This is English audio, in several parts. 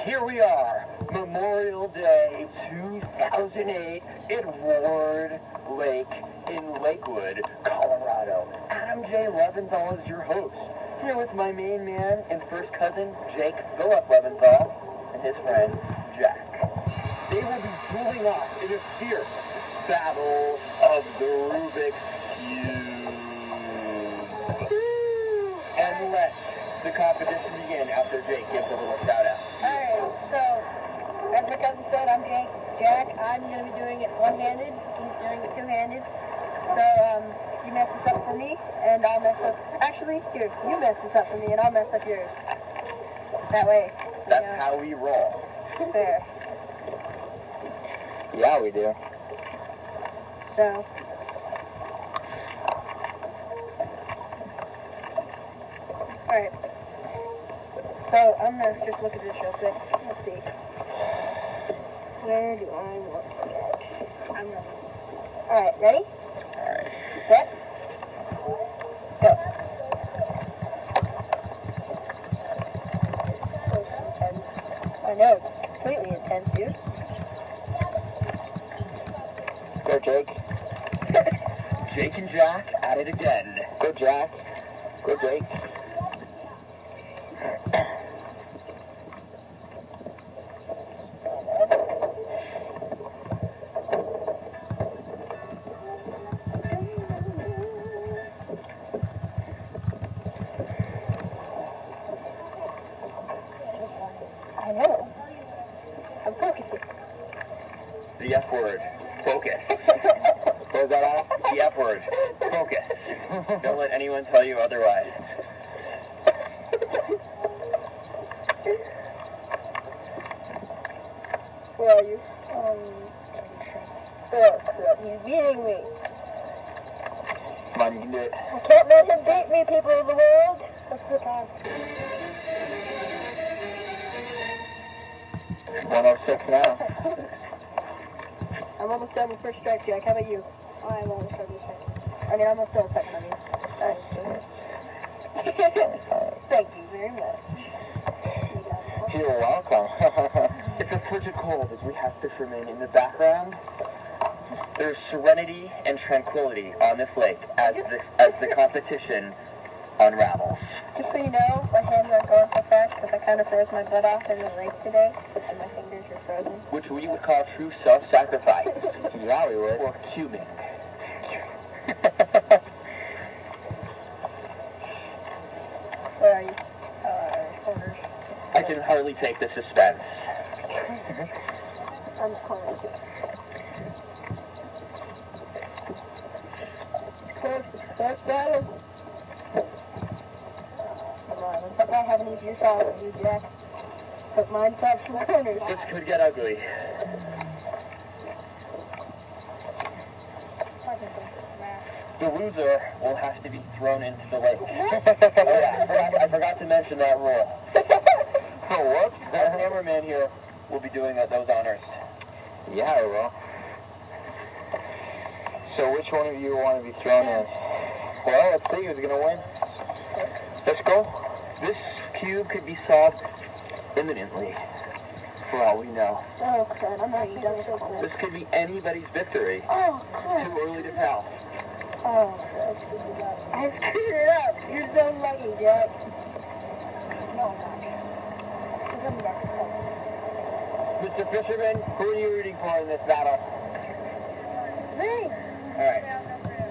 here we are, Memorial Day 2008 in Ward Lake in Lakewood, Colorado. Adam J. Leventhal is your host, here with my main man and first cousin, Jake Philip Leventhal, and his friend, Jack. They will be dueling off in a fierce battle of the Rubik's Cube. And let the competition begin after Jake gives a little shout out. Alright, so, as my cousin said, I'm Jack. I'm going to be doing it one-handed. He's doing it two-handed. So, you mess this up for me, and I'll mess up... Actually, here, you mess this up for me, and I'll mess up yours. That way. That's how we roll. Fair. Yeah, we do. So... Alright. So, I'm going to just look at this real quick. Let's see. Where do I want to get? I'm ready. Alright, ready? Alright. Set. Go. I know, it's completely intense, dude. Go, Jake. Jake and Jack at it again. Go, Jack. Go, Jake. I know. I'm focusing. The F word. Focus. Was that all? The F word. Focus. Don't let anyone tell you otherwise. Where are you? Oh, crap. He's beating me. Come on, you can do it. I can't let him beat me, people of the world. Let's put on. 106 now. I'm almost done with first strike, Jack. How about you? I'm almost done with second. I mean, I'm almost done with second, I mean. Thank you very much. You're welcome. It's a frigid cold as we have fishermen in the background. There's serenity and tranquility on this lake as the competition unravels. Just so you know, my hands aren't going so fast because I kind of froze my butt off in the lake today, and my fingers are frozen. Which we would call true self-sacrifice. Yeah, we would. Or fuming. Where are you? Corners. I can hardly take the suspense. I'm calling you. First battle. Come on, let's not have any easier solve than you, Jack. But mine's got some corners. This could get ugly. The loser will have to be thrown into the lake. Oh yeah, I forgot to mention that rule. Oh, whoops. The cameraman here will be doing those honors. Yeah, I will. So which one of you want to be thrown in? Well, let's see who's going to win. Let's go. This cube could be solved imminently, for all we know. Oh, crap, I'm not done so quick. This could be anybody's victory. Oh, crap. Too early to tell. Oh, I screwed it up. I screwed it up. You're so lucky, Jack. No, I'm not. Mr. Fisherman, who are you rooting for in this battle? Me. All right.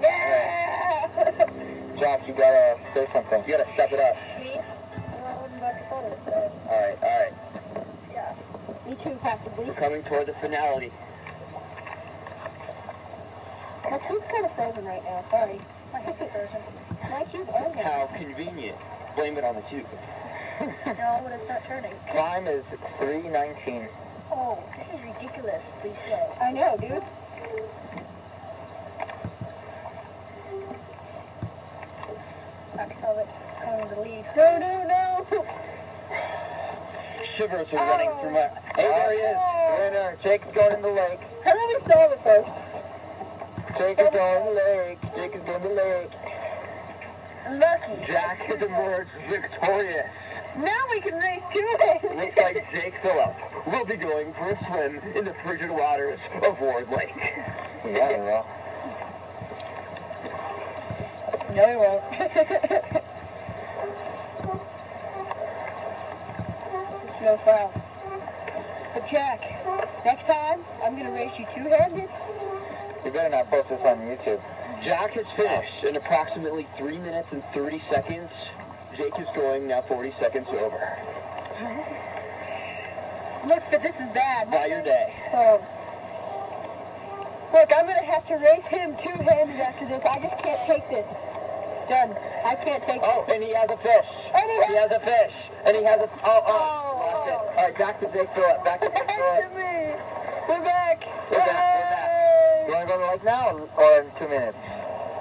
Yeah! All right. Jack, you gotta say something. You gotta step it up. Me? Well, I wasn't about to photo, so... All right. Yeah. Me too, possibly. We're coming toward the finality. My tube's kind of frozen right now, sorry. My tube's frozen. My tube's open. How convenient. Blame it on the tube. No, when it's not turning. Time is 3:19. Oh, this is ridiculous. Please slow. I know, dude. I can tell it coming to leave. No! Shivers are running through my... Hey, there he is. Winner. Jake's going in the lake. How do we solve it first? Jake is going in the lake. Jake is going in the lake. Lucky. Jack has emerged victorious. Now we can race two-handed. Looks like Jake Phillip will be going for a swim in the frigid waters of Ward Lake. Yeah, he will. No, he won't. No foul. But Jack, next time, I'm going to race you two-handed. You better not post this on YouTube. Jack has finished in approximately 3 minutes and 30 seconds. Jake is going now 40 seconds over. Look, but this is bad. By your day. Look, I'm going to have to race him two-handed after this. I just can't take this. Done. I can't take Oh, and he has a fish. And He has a fish. And he has a... Lost it. Oh. All right, back to Jake Phillip. Back to Jake Phillip. me. We're back. We're back. You want to go to the lake now or in 2 minutes?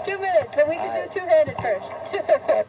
2 minutes, but we can do two-handed first.